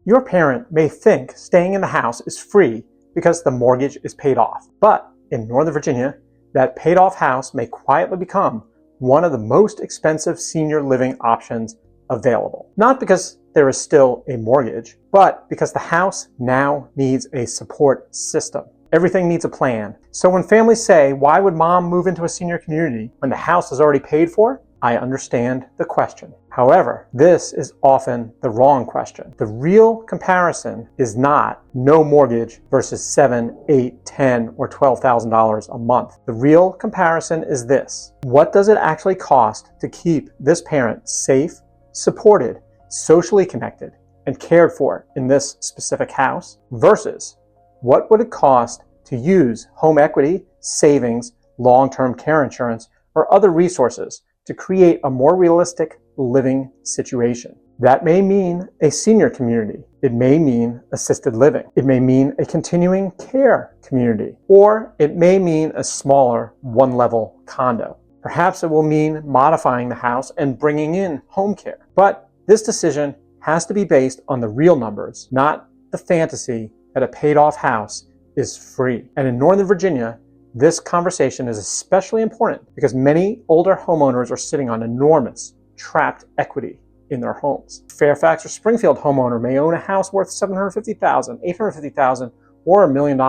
Your parent may think staying in the house is free because the mortgage is paid off. But in Northern Virginia, that paid off house may quietly become one of the most expensive senior living options available. Not because there is still a mortgage, but because the house now needs a support system. Everything needs a plan. So when families say, why would mom move into a senior community when the house is already paid for? I understand the question. However, this is often the wrong question. The real comparison is not no mortgage versus $7, $8, $10, or $12,000 a month. The real comparison is this. What does it actually cost to keep this parent safe, supported, socially connected, and cared for in this specific house versus what would it cost to use home equity, savings, long-term care insurance, or other resources to create a more realistic living situation? That may mean a senior community. It may mean assisted living. It may mean a continuing care community, or it may mean a smaller one-level condo. Perhaps it will mean modifying the house and bringing in home care. But this decision has to be based on the real numbers, not the fantasy that a paid-off house is free. And in Northern Virginia, this conversation is especially important because many older homeowners are sitting on enormous trapped equity in their homes. Fairfax or Springfield homeowner may own a house worth $750,000, $850,000, or $1 million.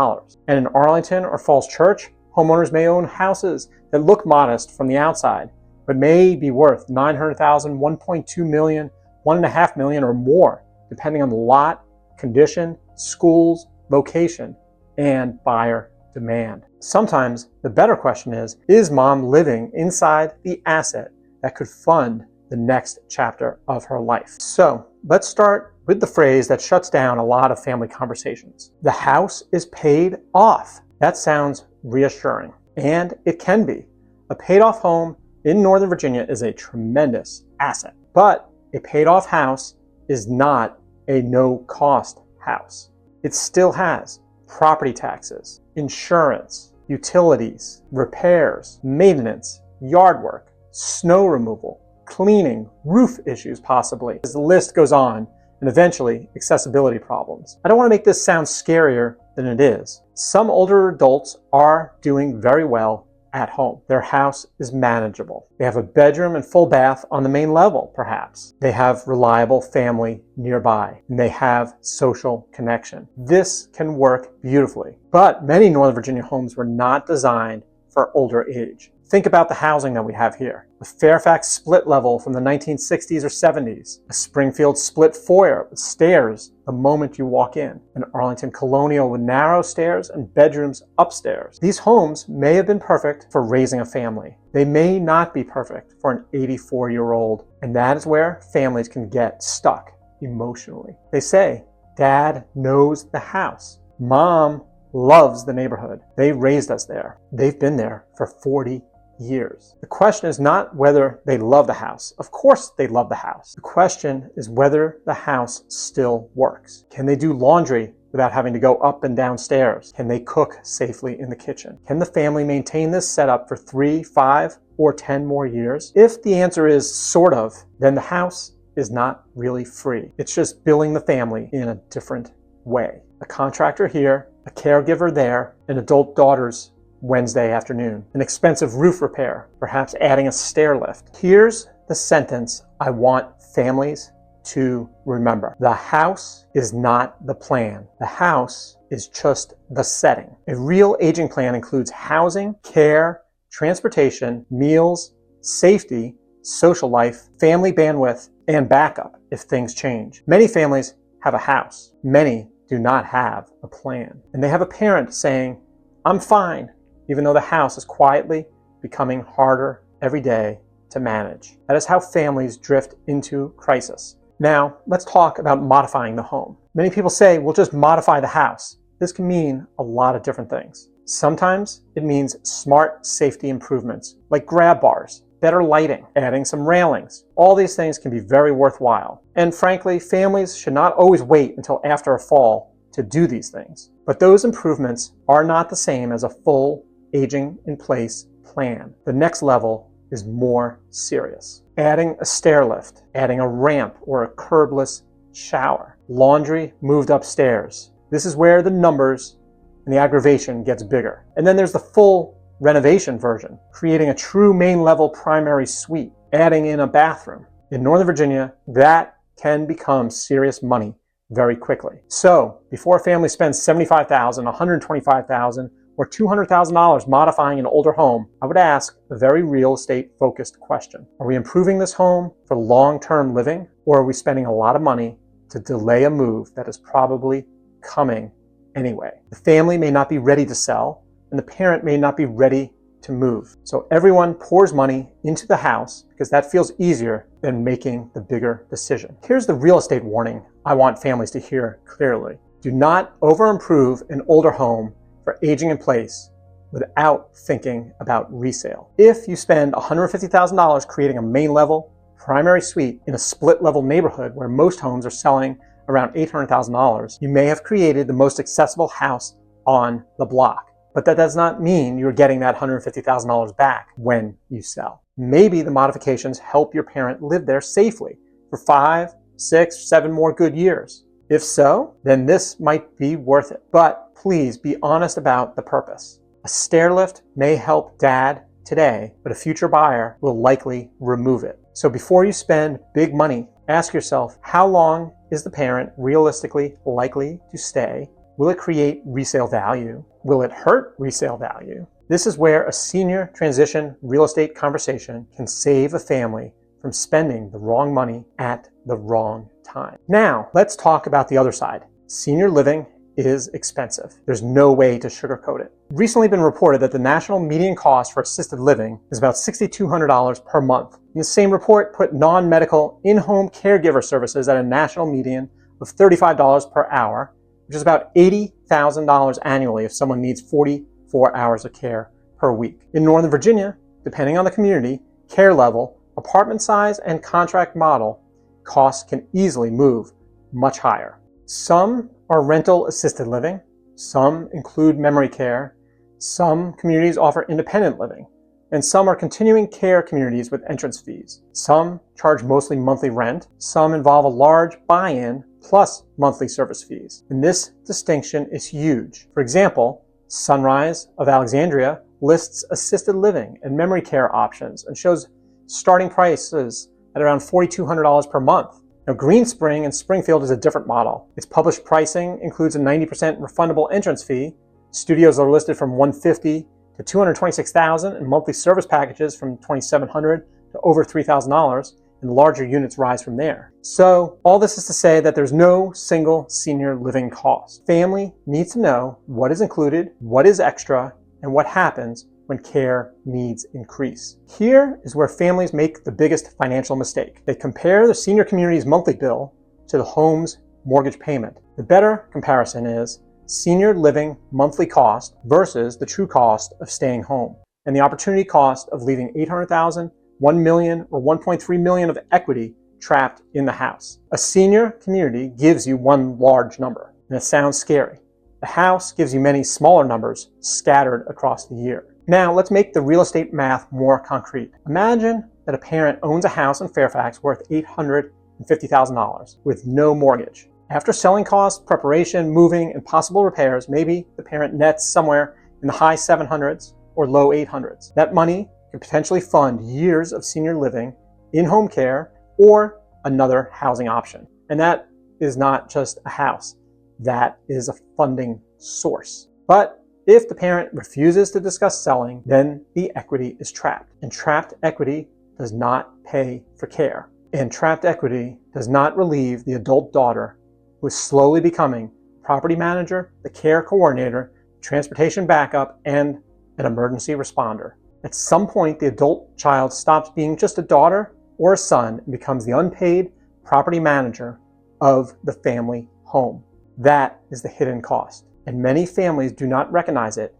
And in Arlington or Falls Church, homeowners may own houses that look modest from the outside, but may be worth $900,000, $1.2 million, $1.5 million, or more, depending on the lot, condition, schools, location, and buyer demand. Sometimes the better question is mom living inside the asset that could fund the next chapter of her life? So let's start with the phrase that shuts down a lot of family conversations. The house is paid off. That sounds reassuring, and it can be. A paid off home in Northern Virginia is a tremendous asset, but a paid off house is not a no cost house. It still has property taxes, insurance, utilities, repairs, maintenance, yard work, snow removal, cleaning, roof issues possibly, as the list goes on, and eventually accessibility problems. I don't want to make this sound scarier than it is. Some older adults are doing very well at home. Their house is manageable. They have a bedroom and full bath on the main level, perhaps. They have reliable family nearby, and they have social connection. This can work beautifully. But many Northern Virginia homes were not designed for older age. Think about the housing that we have here. A Fairfax split level from the 1960s or 70s. A Springfield split foyer with stairs the moment you walk in. An Arlington Colonial with narrow stairs and bedrooms upstairs. These homes may have been perfect for raising a family. They may not be perfect for an 84-year-old. And that is where families can get stuck emotionally. They say, Dad knows the house. Mom loves the neighborhood. They raised us there. They've been there for 40 years. The question is not whether they love the house. Of course they love the house. The question is whether the house still works. Can they do laundry without having to go up and down stairs? Can they cook safely in the kitchen? Can the family maintain this setup for 3, 5, or 10 more years? If the answer is sort of, then the house is not really free. It's just billing the family in a different way. A contractor here, a caregiver there, an adult daughter's Wednesday afternoon, an expensive roof repair, perhaps adding a stair lift. Here's the sentence I want families to remember. The house is not the plan. The house is just the setting. A real aging plan includes housing, care, transportation, meals, safety, social life, family bandwidth, and backup if things change. Many families have a house. Many do not have a plan. And they have a parent saying, I'm fine, even though the house is quietly becoming harder every day to manage. That is how families drift into crisis. Now, let's talk about modifying the home. Many people say, we'll just modify the house. This can mean a lot of different things. Sometimes it means smart safety improvements, like grab bars, better lighting, adding some railings. All these things can be very worthwhile. And frankly, families should not always wait until after a fall to do these things. But those improvements are not the same as a full aging in place plan. The next level is more serious. Adding a stair lift, adding a ramp or a curbless shower, laundry moved upstairs. This is where the numbers and the aggravation gets bigger. And then there's the full renovation version, creating a true main level primary suite, adding in a bathroom. In Northern Virginia, that can become serious money very quickly. So before a family spends $75,000, $125,000, or $200,000 modifying an older home, I would ask a very real estate focused question. Are we improving this home for long-term living, or are we spending a lot of money to delay a move that is probably coming anyway? The family may not be ready to sell, and the parent may not be ready to move. So everyone pours money into the house because that feels easier than making the bigger decision. Here's the real estate warning I want families to hear clearly. Do not over-improve an older home for aging in place without thinking about resale. If you spend $150,000 creating a main level primary suite in a split level neighborhood where most homes are selling around $800,000, you may have created the most accessible house on the block. But that does not mean you're getting that $150,000 back when you sell. Maybe the modifications help your parent live there safely for 5, 6, 7 more good years. If so, then this might be worth it. But please be honest about the purpose. A stair lift may help dad today, but a future buyer will likely remove it. So before you spend big money, ask yourself, how long is the parent realistically likely to stay? Will it create resale value? Will it hurt resale value? This is where a senior transition real estate conversation can save a family from spending the wrong money at the wrong time. Now, let's talk about the other side. Senior living is expensive. There's no way to sugarcoat it. Recently been reported that the national median cost for assisted living is about $6,200 per month. And the same report put non-medical in-home caregiver services at a national median of $35 per hour, which is about $80,000 annually if someone needs 44 hours of care per week. In Northern Virginia, depending on the community, care level, apartment size, and contract model, costs can easily move much higher. Some are rental assisted living, some include memory care, some communities offer independent living, and some are continuing care communities with entrance fees. Some charge mostly monthly rent, some involve a large buy-in plus monthly service fees. And this distinction is huge. For example, Sunrise of Alexandria lists assisted living and memory care options and shows starting prices at around $4,200 per month. Now, Greenspring in Springfield is a different model. Its published pricing includes a 90% refundable entrance fee. Studios are listed from $150,000 to $226,000, and monthly service packages from $2,700 to over $3,000, and larger units rise from there. So all this is to say that there's no single senior living cost. Family needs to know what is included, what is extra, and what happens when care needs increase. Here is where families make the biggest financial mistake. They compare the senior community's monthly bill to the home's mortgage payment. The better comparison is senior living monthly cost versus the true cost of staying home, and the opportunity cost of leaving $800,000, $1 million, or $1.3 million of equity trapped in the house. A senior community gives you one large number, and it sounds scary. The house gives you many smaller numbers scattered across the year. Now, let's make the real estate math more concrete. Imagine that a parent owns a house in Fairfax worth $850,000 with no mortgage. After selling costs, preparation, moving, and possible repairs, maybe the parent nets somewhere in the high 700s or low 800s. That money could potentially fund years of senior living, in-home care, or another housing option. And that is not just a house. That is a funding source. But if the parent refuses to discuss selling, then the equity is trapped. And trapped equity does not pay for care. And trapped equity does not relieve the adult daughter who is slowly becoming property manager, the care coordinator, transportation backup, and an emergency responder. At some point, the adult child stops being just a daughter or a son and becomes the unpaid property manager of the family home. That is the hidden cost. And many families do not recognize it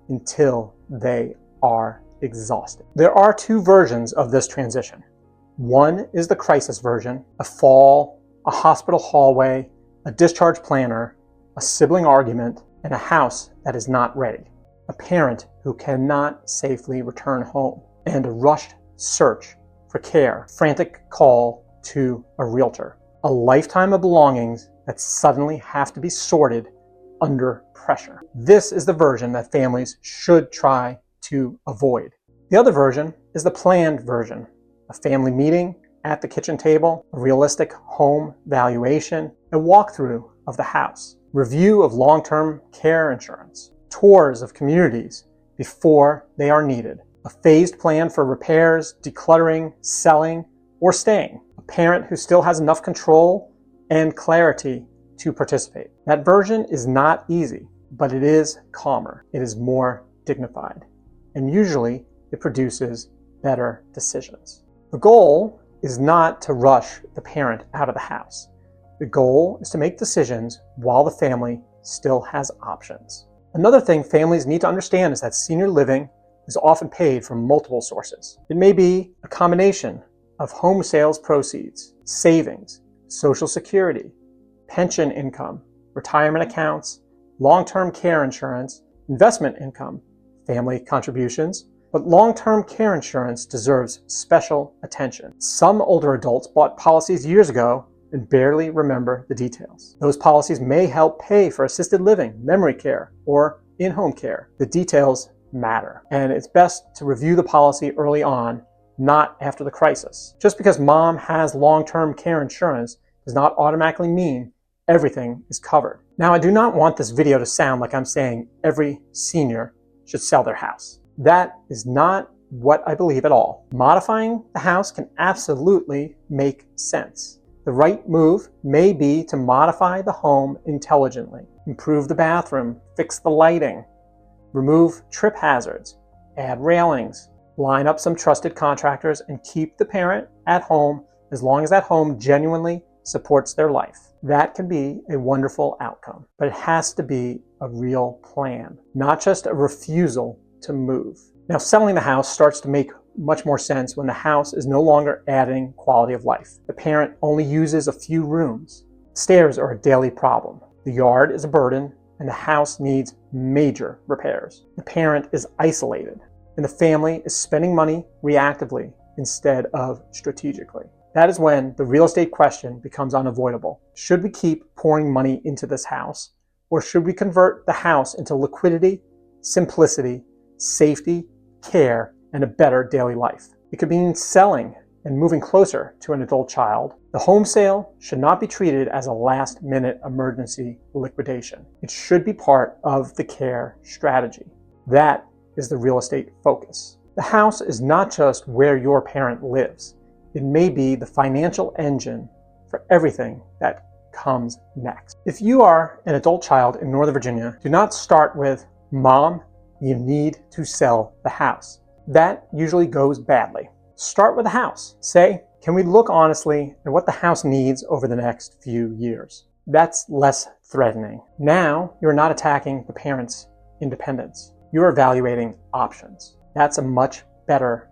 until they are exhausted. There are two versions of this transition. One is the crisis version: a fall, a hospital hallway, a discharge planner, a sibling argument, and a house that is not ready. A parent who cannot safely return home, and a rushed search for care, frantic call to a realtor. A lifetime of belongings that suddenly have to be sorted under pressure. This is the version that families should try to avoid. The other version is the planned version. A family meeting at the kitchen table, a realistic home valuation, a walkthrough of the house, review of long-term care insurance, tours of communities before they are needed, a phased plan for repairs, decluttering, selling, or staying, a parent who still has enough control and clarity to participate. That version is not easy, but it is calmer. It is more dignified, and usually it produces better decisions. The goal is not to rush the parent out of the house. The goal is to make decisions while the family still has options. Another thing families need to understand is that senior living is often paid from multiple sources. It may be a combination of home sales proceeds, savings, Social Security, pension income, retirement accounts, long-term care insurance, investment income, family contributions, but long-term care insurance deserves special attention. Some older adults bought policies years ago and barely remember the details. Those policies may help pay for assisted living, memory care, or in-home care. The details matter, and it's best to review the policy early on, not after the crisis. Just because mom has long-term care insurance does not automatically mean everything is covered. Now, I do not want this video to sound like I'm saying every senior should sell their house. That is not what I believe at all. Modifying the house can absolutely make sense. The right move may be to modify the home intelligently, improve the bathroom, fix the lighting, remove trip hazards, add railings, line up some trusted contractors, and keep the parent at home as long as that home genuinely supports their life. That can be a wonderful outcome, but it has to be a real plan, not just a refusal to move. Now, selling the house starts to make much more sense when the house is no longer adding quality of life. The parent only uses a few rooms. Stairs are a daily problem. The yard is a burden, and the house needs major repairs. The parent is isolated, and the family is spending money reactively instead of strategically. That is when the real estate question becomes unavoidable. Should we keep pouring money into this house, or should we convert the house into liquidity, simplicity, safety, care, and a better daily life? It could mean selling and moving closer to an adult child. The home sale should not be treated as a last-minute emergency liquidation. It should be part of the care strategy. That is the real estate focus. The house is not just where your parent lives. It may be the financial engine for everything that comes next. If you are an adult child in Northern Virginia, do not start with, "Mom, you need to sell the house." That usually goes badly. Start with the house. Say, "Can we look honestly at what the house needs over the next few years?" That's less threatening. Now you're not attacking the parent's independence. You're evaluating options. That's a much better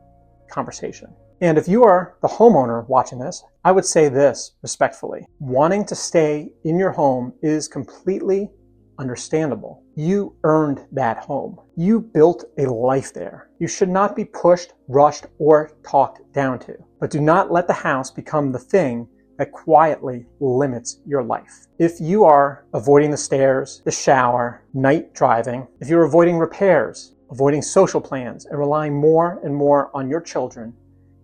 conversation. And if you are the homeowner watching this, I would say this respectfully. Wanting to stay in your home is completely understandable. You earned that home. You built a life there. You should not be pushed, rushed, or talked down to. But do not let the house become the thing that quietly limits your life. If you are avoiding the stairs, the shower, night driving, if you're avoiding repairs, avoiding social plans, and relying more and more on your children,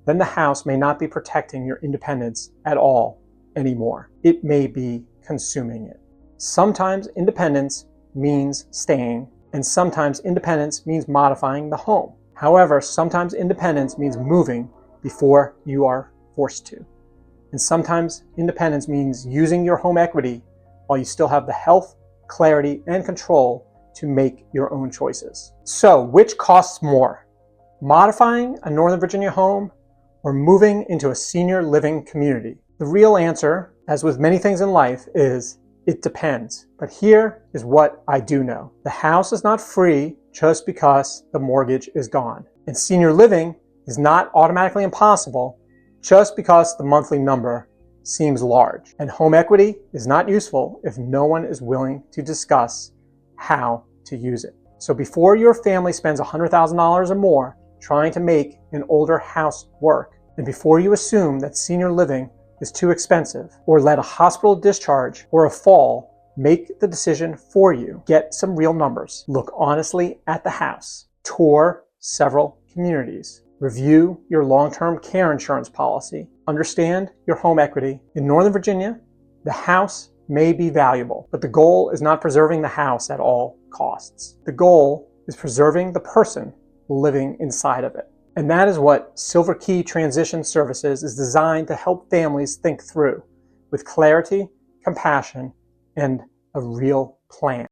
then the house may not be protecting your independence at all anymore. It may be consuming it. Sometimes independence means staying, and sometimes independence means modifying the home. However, sometimes independence means moving before you are forced to. And sometimes independence means using your home equity while you still have the health, clarity, and control to make your own choices. So, which costs more? Modifying a Northern Virginia home or moving into a senior living community? The real answer, as with many things in life, is it depends. But here is what I do know. The house is not free just because the mortgage is gone. And senior living is not automatically impossible just because the monthly number seems large. And home equity is not useful if no one is willing to discuss how to use it. So before your family spends $100,000 or more trying to make an older house work, and before you assume that senior living is too expensive, or let a hospital discharge or a fall make the decision for you. Get some real numbers. Look honestly at the house. Tour several communities. Review your long-term care insurance policy. Understand your home equity. In Northern Virginia, the house may be valuable, but the goal is not preserving the house at all costs. The goal is preserving the person living inside of it. And that is what Silver Key Transition Services is designed to help families think through with clarity, compassion, and a real plan.